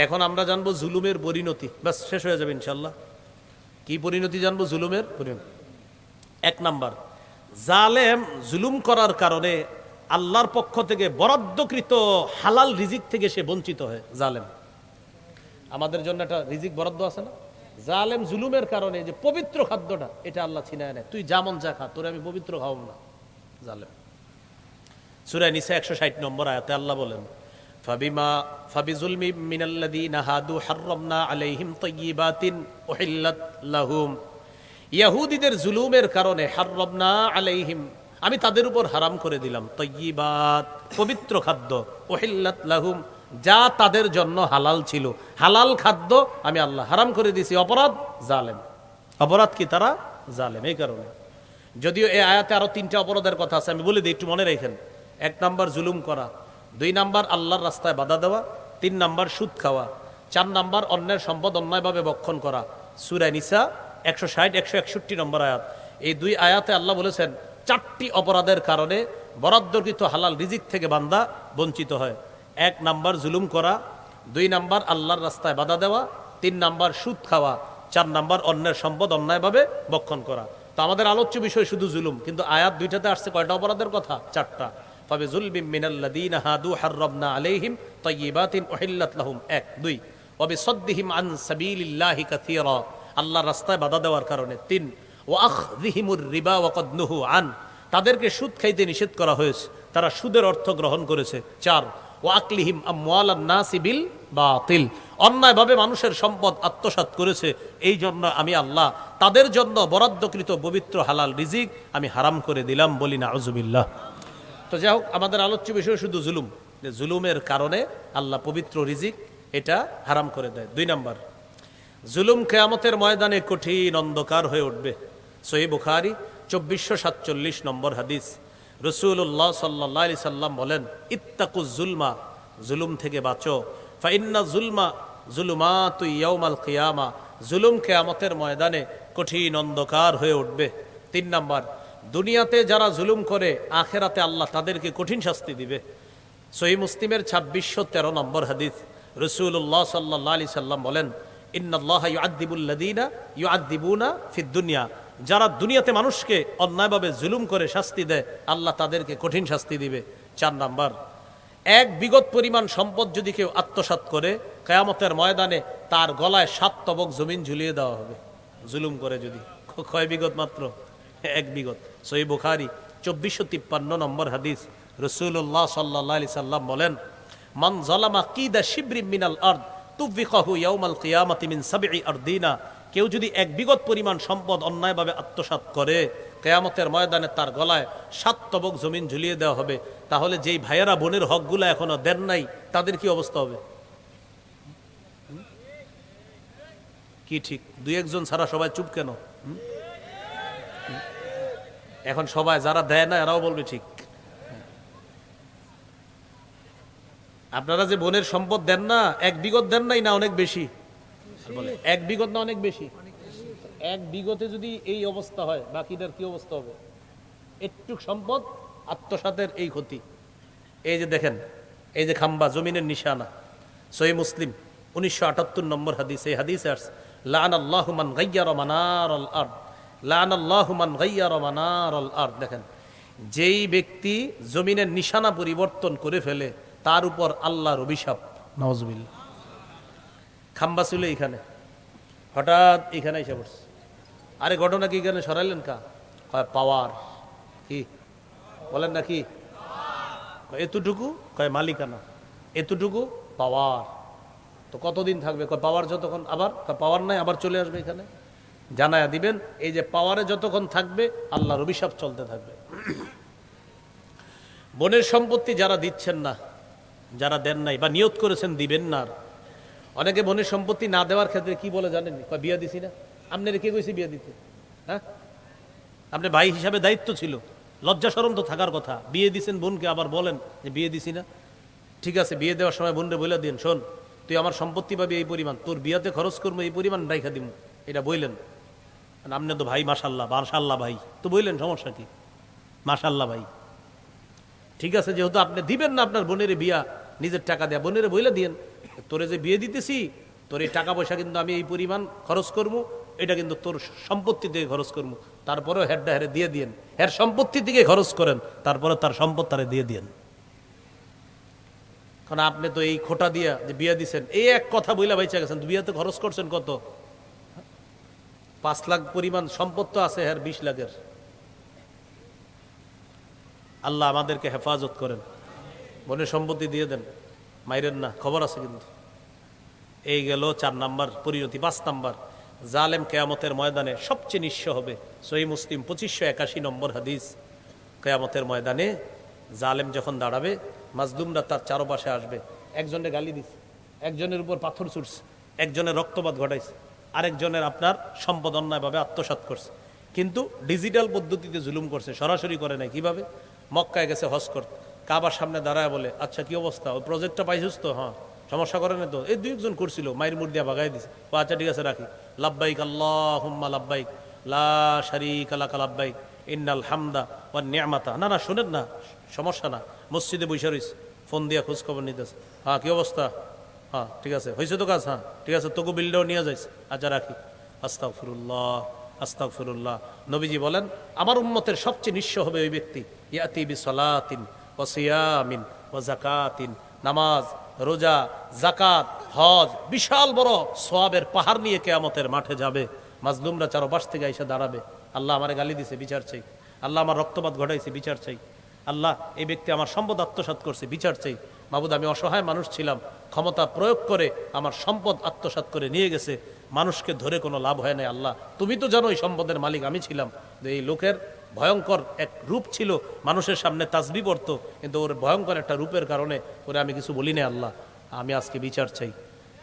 এখন আমরা জানবো জুলুমের পরিণতি, ব্যাস শেষ হয়ে যাবে ইনশাল্লাহ। কি পরিণতি জানবো? জুলুমের পরিণতি। এক নাম্বার, জালেম জুলুম করার কারণে আল্লাহর পক্ষ থেকে বরাদ্দকৃত হালাল রিজিক থেকে সে বঞ্চিত হয়। জালেম, আমাদের জন্য একটা রিজিক বরাদ্দ আছে না? জালেম জুলুমের কারণে যে পবিত্র খাদ্যটা, এটা আল্লাহ ছিনায় নেয়। তুই যেমন যা খা, তোরে আমি পবিত্র খাওয়াবো না। জালেম। সূরা নিসা 160 নম্বর আয়াতে আল্লাহ বলেন, ফাবিজুলমি মিনাল্লাযীনা হাদু হাররামনা আলাইহিম তাইয়্যিবাতিন উহিল্লাত লাহুম। ইহুদীদের জুলুমের কারণে হাররামনা আলাইহিম, আমি তাদের উপর হারাম করে দিলাম, তাইয়্যিবাত, পবিত্র খাদ্য, উহিল্লাত লাহুম, যা তাদের জন্য হালাল ছিল। হালাল খাদ্য আমি আল্লাহ হারাম করে দিয়েছি। অপরাধ জালেম। অপরাধ কি? তারা জালেম। এই কারণে যদিও এই আয়াতে আরো 3টা অপরাধের কথা আছে, আমি বলে দিই, একটু মনে রাখেন। 1 নাম্বার জুলুম করা, 2 নাম্বার আল্লাহর রাস্তায় বাধা দেওয়া, 3 নাম্বার সুদ খাওয়া, 4 নাম্বার অন্যের সম্পদ অন্যায়ভাবে ভক্ষণ করা। সূরা নিসা 160 161 নম্বর আয়াত। এই 2 আয়াতে আল্লাহ বলেছেন 4টি অপরাধের কারণে বরাদ্দকৃত হালাল রিজিক থেকে বান্দা বঞ্চিত হয়। 1 নাম্বার জুলুম করা, 2 নাম্বার আল্লাহর রাস্তায় বাধা দেওয়া, 3 নাম্বার সুদ খাওয়া, 4 নাম্বার অন্যের সম্পদ অন্যায়ভাবে ভক্ষণ করা। তো আমাদের আলোচ্য বিষয় শুধু জুলুম, কিন্তু আয়াত 2টাতে আসছে কয়টা অপরাধের কথা? 4টা। ফাবিজুলমিন মিনাল্লাযীনা হাদু হাররামনা আলাইহিম তাইয়্যিবাতিন উহিল্লাত লাহুম, 1 2। ওয়া বিসাদ্দিহিম আন সাবিলিল্লাহি কাসীরা, আল্লাহর রাস্তায় বাধা দেওয়ার কারণে। 3 ওয়া আখযিহিমুর রিবা ওয়া ক্বাদ নুহু আন, তাদেরকে সুদ খাইতে নিষেধ করা হয়েছে, তারা সুদের অর্থ গ্রহণ করেছে। 4 ওয়া আকলিহিম আমওয়ালান নাসি বিল বাতিল, অন্যায়ভাবে মানুষের সম্পদ আত্মসাৎ করেছে। এই জন্য আমি আল্লাহ তাদের জন্য বরাদ্দকৃত পবিত্র হালাল রিজিক আমি হারাম করে দিলাম। বলি না আউযুবিল্লাহ। তো যাই হোক, আমাদের আলোচ্য বিষয় শুধু জুলুম, যে জুলুমের কারণে আল্লাহ পবিত্র রিজিক এটা হারাম করে দেয়। 2 নাম্বার, জুলুম কিয়ামতের ময়দানে কঠিন অন্ধকার হয়ে উঠবে। সহিহ বুখারী 2447 নম্বর হাদিস। রাসূলুল্লাহ সাল্লাল্লাহু আলাইহি সাল্লাম বলেন, ইত্তাকুজ জুলমা, জুলুম থেকে বাঁচো। ফাইন্না জুলমা জুলুমাতু ইয়াউমাল কিয়ামা, জুলুম কিয়ামতের ময়দানে কঠিন অন্ধকার হয়ে উঠবে। 3 নাম্বার, দুনিয়াতে যারা জুলুম করে আখেরাতে আল্লাহ তাদেরকে কঠিন শাস্তি দিবে। সহিহ মুসলিমের 2613 নম্বর হাদিস। রাসূলুল্লাহ সাল্লাল্লাহু আলাইহি সাল্লাম বলেন, ইন্নাল্লাহা ইউআযযিবুল্লাযীনা ইউআযযিবুনা ফিদ দুনিয়া, যারা দুনিয়াতে মানুষকে অন্যায়ভাবে জুলুম করে শাস্তি দেয়, আল্লাহ তাদেরকে কঠিন শাস্তি দিবে। 4 নাম্বার, 1 বিগত পরিমাণ সম্পদ যদি কেউ আত্মসাৎ করে, কিয়ামতের ময়দানে তার গলায় 7 তবক জমিন ঝুলিয়ে দেওয়া হবে। জুলুম করে যদি। কয় বিগত? মাত্র 1 বিগত। সহিহ বুখারী 2453 নম্বর হাদিস। রাসূলুল্লাহ সাল্লাল্লাহু আলাইহি সাল্লাম বলেন, মান যালামা কিদা শিবরিন মিনাল আরদ তুফিকাহু ইয়াউমাল কিয়ামাতি মিন 7 আরদিনা, কেউ যদি 1 বিগত পরিমাণ সম্পদ অন্যায়ভাবে আত্মসাৎ করে, কিয়ামতের ময়দানে তার গলায় 7 তবক জমিন ঝুলিয়ে দেওয়া হবে। তাহলে যেই ভাইয়েরা বোনের হকগুলো এখনো দেন নাই, তাদের কি অবস্থা হবে? কি ঠিক? 2-1 জন ছাড়া সবাই চুপ কেন? এখন সবাই যারা দেয় না এরাও বলবে ঠিক। আপনারা যে বোনের সম্পদ দেন না, 1 বিগত দেন নাই না অনেক বেশি? বলে 1 বিগত না অনেক বেশি? 1 বিগতে যদি এই অবস্থা হয়, বাকিদের কি অবস্থা হবে? একটু সম্পদ আত্মসাতের এই ক্ষতি। এই যে দেখেন, এই যে খাম্বা, জমিনের নিশানা। সহিহ মুসলিম 1978 নম্বর হাদিস। এই হাদিসে আসছে, লাআনাল্লাহু মান গায়্যারা মানারাল আরদ, লাআনাল্লাহু মান গায়্যারা মানারাল আরদ। দেখেন, যেই ব্যক্তি জমিনের নিশানা পরিবর্তন করে ফেলে, তার উপর আল্লাহর অভিশাপ। নাউজুবিল্লাহ। খাম্বা ছিল এখানে, হঠাৎ এখানে এসে পড়ছে। আরে ঘটনা কি? এখানে সরাইলেন কা? কয় পাওয়ার। কি বলেন না? কি এতটুকু? কয় মালিকানা। এতটুকু পাওয়ার। তো কতদিন থাকবে? কয় পাওয়ার যতক্ষণ, আবার পাওয়ার নাই, আবার চলে আসবে এখানে। জানায়া দিবেন, এই যে পাওয়ারে যতক্ষণ থাকবে আল্লাহর অভিশাপ চলতে থাকবে। বোনের সম্পত্তি যারা দিচ্ছেন না, যারা দেন নাই বা নিয়ত করেছেন দিবেন না, অনেকে বোনের সম্পত্তি না দেওয়ার ক্ষেত্রে কি বলে জানেন? কয় বিয়া দিছি না। আপনার কে কইছে বিয়া দিতে? হ্যাঁ, আপনি ভাই হিসাবে দায়িত্ব ছিল, লজ্জা শরম তো থাকার কথা। বিয়ে দিছেন বোনকে, আবার বলেন যে বিয়ে দিছি না। ঠিক আছে, বিয়ে দেওয়ার সময় বোনরে বলে দিন, শোন তুই আমার সম্পত্তি পাবি এই পরিমাণ, তোর বিয়াতে খরচ করবো এই পরিমাণ, রাইখা দিব, এটা বললেন। আপনি তো ভাই, মাশাল্লাহ মাশাল্লাহ ভাই তো বললেন, সমস্যা কি? মাশাল্লাহ ভাই, ঠিক আছে। যেহেতু আপনি দিবেন না আপনার বোনের বিয়া নিজের টাকা দেয়া, বোনের বইলে দিয়েন তোরে যে বিয়ে দিতেছি, তোর এই টাকা পয়সা কিন্তু আমি এই পরিমাণ খরচ করবো, এটা কিন্তু তোর সম্পত্তি থেকে খরচ করবো, তারপরেও হেডটা হেরে দিয়ে দিয়েন, হের সম্পত্তি থেকে খরচ করেন, তারপরে তার সম্পদ তারে দিয়ে দিয়েন। কারণ আপনি তো এই খোটা দিয়া যে বিয়ে দিচ্ছেন, এই এক কথা বইলা বাইচা গেছেন, বিয়েতে খরচ করছেন কত? 5 লাখ পরিমাণ সম্পদ তো আছে হের 20 লাখের। আল্লাহ আমাদেরকে হেফাজত করেন, বোনের সম্পত্তি দিয়ে দেন, মাইরেন না, খবর আছে কিন্তু। এই গেল 4 নাম্বার পরিণতি। 5 নাম্বার, জালেম কেয়ামতের ময়দানে সবচেয়ে নিঃস্ব হবে। সহিহ মুসলিম 2581 নম্বর হাদিস। কেয়ামতের ময়দানে জালেম যখন দাঁড়াবে, মাজলুমরা তার চারপাশে আসবে। একজনের গালি দিচ্ছে, একজনের উপর পাথর ছুটছে, একজনের রক্তপাত ঘটাইছে, আরেকজনের আপনার সম্পদ অন্যায়ভাবে আত্মসাৎ করছে। কিন্তু ডিজিটাল পদ্ধতিতে জুলুম করছে, সরাসরি করে নাই। কিভাবে? মক্কায় গেছে হজ করতে, কাবার সামনে দাঁড়ায় বলে, আচ্ছা কি অবস্থা, ওই প্রজেক্টটা পাইছিস তো? হ্যাঁ। সমস্যা করে না তো? এই 2-1 জন করছিল, মায়ের মুড় দিয়া ভাগাই দিছে। আচ্ছা ঠিক আছে, রাখি। লাব্বাইক আল্লাহুম্মা লাব্বাইক লা শারীকা লাকা লাব্বাইক ইন্নাল হামদা ওয়ান নি'মাতা। না না, শোনেন না, সমস্যা না। মসজিদে বসে রইছে, ফোন দিয়া খোঁজ খবর নিতেছে। হ্যাঁ কি অবস্থা? হ্যাঁ ঠিক আছে, হয়েছে তো কাজ? হ্যাঁ ঠিক আছে, তোকে বিলটাও নিয়ে যাইছে। আচ্ছা রাখি। আস্তাগফিরুল্লাহ আস্তাগফিরুল্লাহ। নবীজি বলেন, আমার উম্মতের সবচেয়ে নিঃস্ব হবে ওই ব্যক্তি, ইয়াতি বিসলাতিন ওয়া সিয়ামিন ওয়া যাকাতিন, নামাজ, রোজা, যাকাত, হজ, বিশাল বড় সওয়াবের পাহাড় নিয়ে কিয়ামতের মাঠে যাবে। মাজলুমরা চারপাশ থেকে এসে দাঁড়াবে, আল্লাহ আমারে গালি দিছে, বিচার চাই। আল্লাহ আমার রক্তপাত ঘটাইছে, বিচার চাই। আল্লাহ এই ব্যক্তি আমার সম্পদ আত্মসাৎ করছে, বিচার চাই। মাবুদ, আমি অসহায় মানুষ ছিলাম, ক্ষমতা প্রয়োগ করে আমার সম্পদ আত্মসাৎ করে নিয়ে গেছে, মানুষকে ধরে কোনো লাভ হয় নাই। আল্লাহ তুমি তো জানো এই সম্পদের মালিক আমি ছিলাম। এই লোকের ভয়ঙ্কর এক রূপ ছিল, মানুষের সামনে তাসবিহ পড়তো, কিন্তু ওর ভয়ঙ্কর একটা রূপের কারণে ওরে আমি কিছু বলি না। আল্লাহ আমি আজকে বিচার চাই।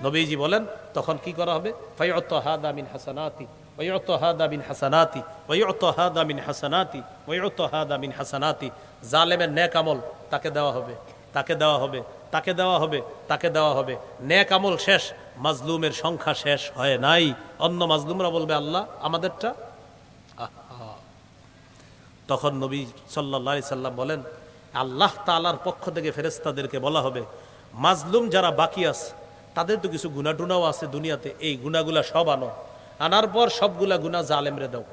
নবীজি বলেন, তখন কি করা হবে? ফায়ুতা হাদা মিন হাসানাতি ওয়ায়ুতা হাদা মিন হাসানাতি ওয়ায়ুতা হাদা মিন হাসানাতি ওয়ায়ুতা হাদা মিন হাসানাতি। জালেমের নেক আমল তাকে দেওয়া হবে, তাকে দেওয়া হবে, তাকে দেওয়া হবে, তাকে দেওয়া হবে। নেক আমল শেষ, মাজলুমের সংখ্যা শেষ হয় নাই। অন্য মাজলুমরা বলবে, আল্লাহ আমাদেরটা। তখন নবী সাল্লাল্লাহু আলাইহি সাল্লাম বলেন, আল্লাহ তাআলার পক্ষ থেকে ফেরেশতাদেরকে বলা হবে, মাজলুম যারা বাকি আছে তাদের তো কিছু গুনাহ টুনাও আছে দুনিয়াতে, এই গুনাহগুলা সব আনো, আনার পর সবগুলা গুনাহ জালেমরে দাও।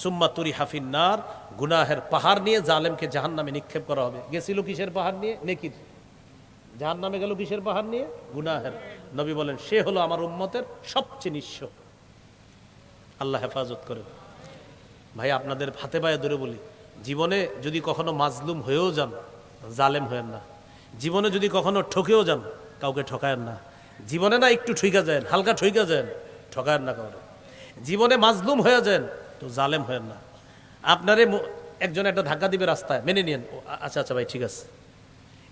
সুম্মা তুরিহা ফিন্নার, গুনাহের পাহাড় নিয়ে জালেমকে জাহান্নামে নিক্ষেপ করা হবে। গেছিল কিসের পাহাড় নিয়ে? নেকির। জাহান্নামে গেল কিসের পাহাড় নিয়ে? গুনাহের। নবী বলেন, সে হলো আমার উম্মতের সবচেয়ে নিঃস্ব। আল্লাহ হেফাজত করেন। ভাই আপনাদের হাতে পায়ে ধরে বলি, জীবনে যদি কখনো মাজলুম হয়েও যান, জালেম হয়েন না। জীবনে যদি কখনো ঠকেও যান, কাউকে ঠকায়েন না। জীবনে না একটু ঠইকা যায়, হালকা ঠইকা যায়, ঠকায়েন না কাউকে। জীবনে মাজলুম হয়ে যান তো জালেম হয়েন না। আপনারে একজন একটা ধাক্কা দিবে রাস্তায়, মেনে নিয়েন, আচ্ছা আচ্ছা ভাই ঠিক আছে।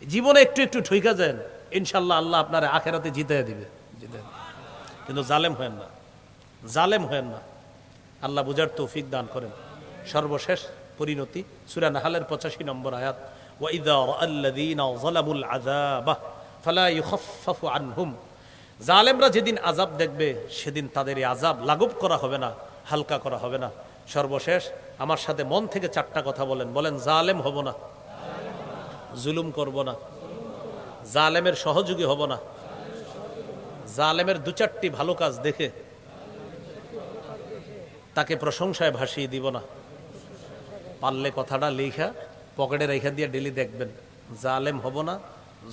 জীবনে একটু একটু ঠইকা যায়, ইনশাল্লাহ আল্লাহ আপনার আখেরাতে জিতাইয়া দিবে, কিন্তু জালেম হয়েন না, জালেম হয়েন না। আল্লাহ বুঝার তৌফিক দান করেন। সর্বশেষ পরিণতি সূরা নাহলের 85 নম্বর আয়াত, ওয়াইযা রাআল্লাযীনা যালামুল আযাবা ফালা ইউখাফফাফু আনহুম। জালেমরা যেদিন আযাব দেখবে সেদিন তাদের এই আযাব লাঘব করা হবে না, হালকা করা হবে না। সর্বশেষ আমার সাথে মন থেকে 4টা কথা বলেন, বলেন জালেম হব না, জুলুম করব না, জালেমের সহযোগী হব না, জালেমের 2-4টি ভালো কাজ দেখে তাকে প্রশংসায় ভাসিয়ে দিব না। পারলে কথাটা লেখা পকেটে রেখা দিয়ে ডেলি দেখবেন, জালেম হব না,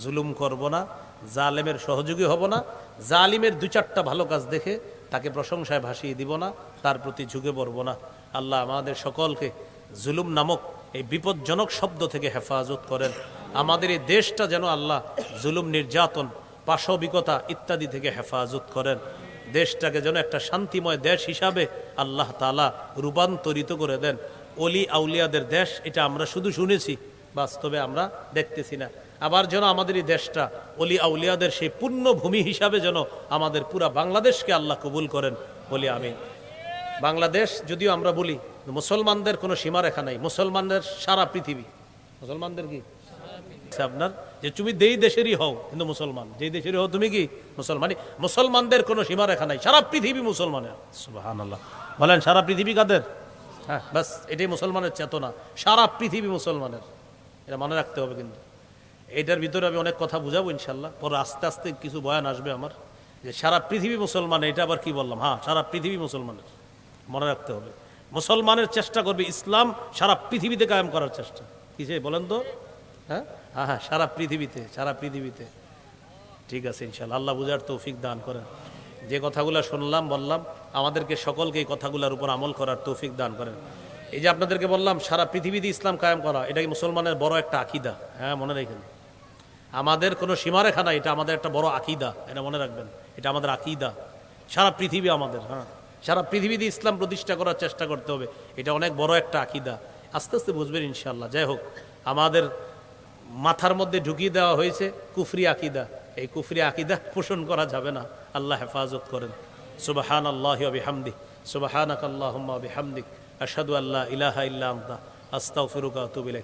জুলুম করব না, জালেমের সহযোগী হব না, জালিমের 2-4টা ভালো কাজ দেখে তাকে প্রশংসায় ভাসিয়ে দিব না, তার প্রতি ঝুঁকে পড়ব না। আল্লাহ আমাদের সকলকে জুলুম নামক এই বিপজ্জনক শব্দ থেকে হেফাজত করেন। আমাদের এই দেশটা যেন আল্লাহ জুলুম, নির্যাতন, পাশবিকতা ইত্যাদি থেকে হেফাজত করেন। দেশটাকে যেন একটা শান্তিময় দেশ হিসাবে আল্লাহ তাআলা রূপান্তরিত করে দেন। অলি আউলিয়াদের দেশ, এটা আমরা শুধু শুনেছি, বাস্তবে আমরা দেখতেছি না। আবার যেন আমাদের এই দেশটা অলি আউলিয়াদের সেই পুণ্যভূমি হিসাবে যেন আমাদের পুরা বাংলাদেশকে আল্লাহ কবুল করেন, বলি আমিন। বাংলাদেশ যদিও আমরা বলি মুসলমানদের কোনো সীমারেখা নাই, মুসলমানদের সারা পৃথিবী। মুসলমানদের কি আপনার যে তুমি যেই দেশেরই হও, কিন্তু মুসলমান যেই দেশেরই হও তুমি কি মুসলমান। মুসলমানদের কোনো সীমারেখা নাই, সারা পৃথিবী মুসলমানের। সুবহানাল্লাহ, বলেন সারা পৃথিবী কাদের? হ্যাঁ বাস এটাই মুসলমানের চেতনা, সারা পৃথিবী মুসলমানের। এটা মনে রাখতে হবে। কিন্তু এটার ভিতরে আমি অনেক কথা বুঝাবো ইনশাল্লাহ, পরে আস্তে আস্তে কিছু বয়ান আসবে আমার, যে সারা পৃথিবী মুসলমান, এটা আবার কি বললাম, হ্যাঁ সারা পৃথিবী মুসলমানের, মনে রাখতে হবে মুসলমানের চেষ্টা করবে ইসলাম সারা পৃথিবীতে কায়েম করার চেষ্টা, কিসে বলেন তো? হ্যাঁ হ্যাঁ হ্যাঁ, সারা পৃথিবীতে, সারা পৃথিবীতে। ঠিক আছে ইনশাল্লাহ, আল্লাহ বুঝার তৌফিক দান করেন। যে কথাগুলো শুনলাম বললাম, আমাদেরকে সকলকে এই কথাগুলোর উপর আমল করার তৌফিক দান করেন। এই যে আপনাদেরকে বললাম সারা পৃথিবীতে ইসলাম কায়েম করা, এটাই মুসলমানের বড় একটা আকিদা। হ্যাঁ মনে রাখেন, আমাদের কোনো সীমারেখা নাই, এটা আমাদের একটা বড় আকিদা, এটা মনে রাখবেন, এটা আমাদের আকিদা। সারা পৃথিবী আমাদের, হ্যাঁ সারা পৃথিবীতে ইসলাম প্রতিষ্ঠা করার চেষ্টা করতে হবে, এটা অনেক বড় একটা আকিদা। আস্তে আস্তে বুঝবেন ইনশাল্লাহ। যাই হোক, আমাদের মাথার মধ্যে ঢুকিয়ে দেওয়া হয়েছে কুফরি আকিদা, এই কুফরি আকিদা পোষণ করা যাবে না, আল্লাহ হেফাজত করেন। সুবহানাল্লাহি ওয়া বিহামদিহি, সুবহানাকাল্লাহুম্মা ওয়া বিহামদিক, আশহাদু আল্লা ইলাহা ইল্লা আনতা, আস্তাগফিরুকা ওয়া আতুবু ইলাইক।